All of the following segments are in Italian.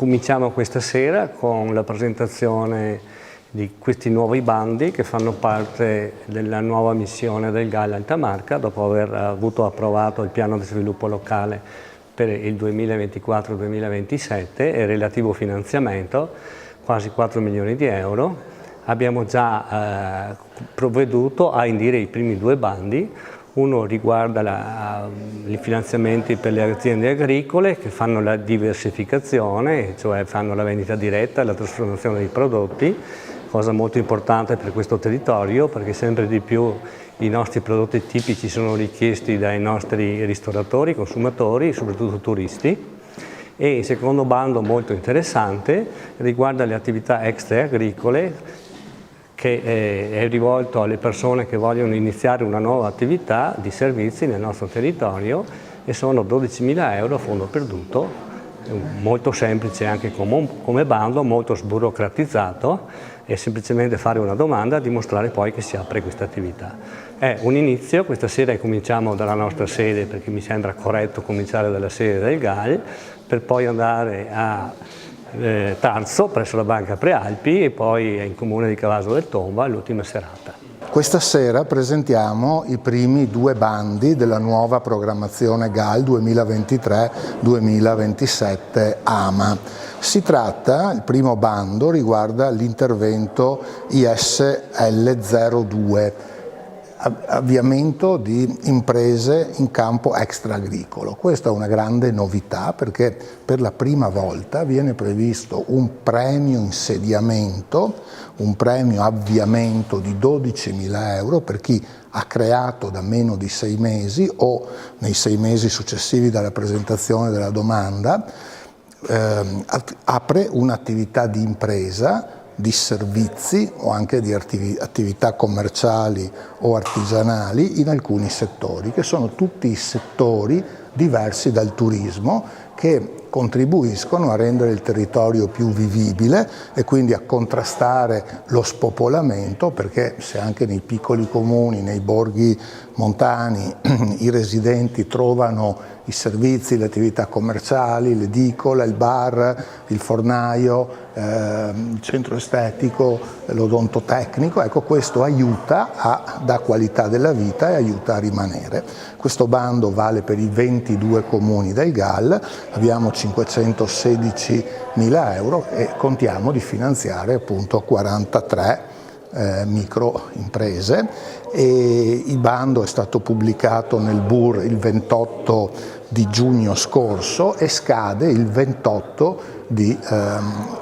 Cominciamo questa sera con la presentazione di questi nuovi bandi che fanno parte della nuova missione del GAL Alta Marca, dopo aver avuto approvato il piano di sviluppo locale per il 2024-2027 e relativo finanziamento, quasi 4 milioni di euro. Abbiamo già provveduto a indire i primi due bandi. Uno riguarda i finanziamenti per le aziende agricole che fanno la diversificazione, cioè fanno la vendita diretta e la trasformazione dei prodotti, cosa molto importante per questo territorio perché sempre di più i nostri prodotti tipici sono richiesti dai nostri ristoratori, consumatori, soprattutto turisti. E il secondo bando molto interessante riguarda le attività extra-agricole, che è rivolto alle persone che vogliono iniziare una nuova attività di servizi nel nostro territorio e sono 12.000 euro a fondo perduto, molto semplice anche come bando, molto sburocratizzato, è semplicemente fare una domanda e dimostrare poi che si apre questa attività. È un inizio, questa sera cominciamo dalla nostra sede perché mi sembra corretto cominciare dalla sede del GAL per poi andare a Tarso presso la Banca Prealpi e poi in comune di Cavaso del Tomba l'ultima serata. Questa sera presentiamo i primi due bandi della nuova programmazione GAL 2023-2027 AMA. Si tratta, il primo bando riguarda l'intervento ISL02, avviamento di imprese in campo extra-agricolo. Questa è una grande novità perché per la prima volta viene previsto un premio insediamento, un premio avviamento di 12.000 euro per chi ha creato da meno di 6 mesi o nei 6 mesi successivi dalla presentazione della domanda, apre un'attività di impresa, di servizi o anche di attività commerciali o artigianali in alcuni settori, che sono tutti i settori diversi dal turismo che contribuiscono a rendere il territorio più vivibile e quindi a contrastare lo spopolamento, perché se anche nei piccoli comuni, nei borghi montani, i residenti trovano i servizi, le attività commerciali, l'edicola, il bar, il fornaio, il centro estetico, l'odontotecnico, ecco questo aiuta a dare qualità della vita e aiuta a rimanere. Questo bando vale per i 22 comuni del GAL, abbiamo 516.000 euro e contiamo di finanziare appunto 43 microimprese e il bando è stato pubblicato nel BUR il 28 di giugno scorso e scade il 28 di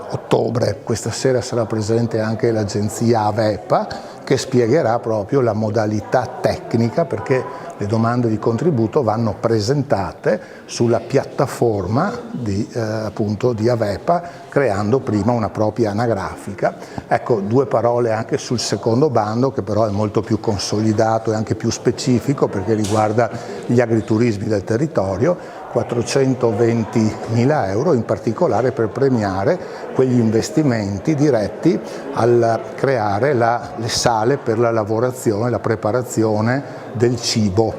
ottobre. Questa sera sarà presente anche l'agenzia Avepa che spiegherà proprio la modalità tecnica perché le domande di contributo vanno presentate sulla piattaforma appunto di Avepa creando prima una propria anagrafica. Ecco, due parole anche sul secondo bando che però è molto più consolidato e anche più specifico perché riguarda gli agriturismi del territorio. 420.000 euro in particolare per premiare quegli investimenti diretti al creare le sale per la lavorazione, la preparazione del cibo,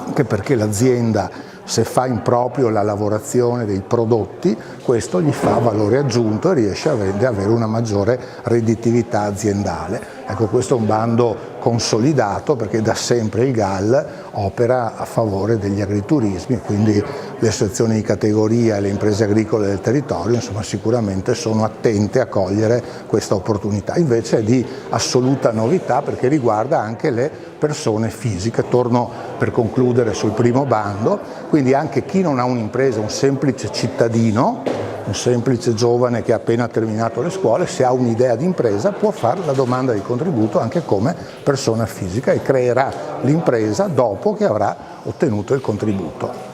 anche perché l'azienda se fa in proprio la lavorazione dei prodotti, questo gli fa valore aggiunto e riesce ad avere una maggiore redditività aziendale. Ecco, questo è un bando consolidato perché da sempre il GAL opera a favore degli agriturismi, quindi le associazioni di categoria e le imprese agricole del territorio insomma, sicuramente sono attente a cogliere questa opportunità. Invece è di assoluta novità perché riguarda anche le persone fisiche. Torno per concludere sul primo bando, quindi anche chi non ha un'impresa, un semplice cittadino, un semplice giovane che ha appena terminato le scuole, se ha un'idea di impresa può fare la domanda di contributo anche come persona fisica e creerà l'impresa dopo che avrà ottenuto il contributo.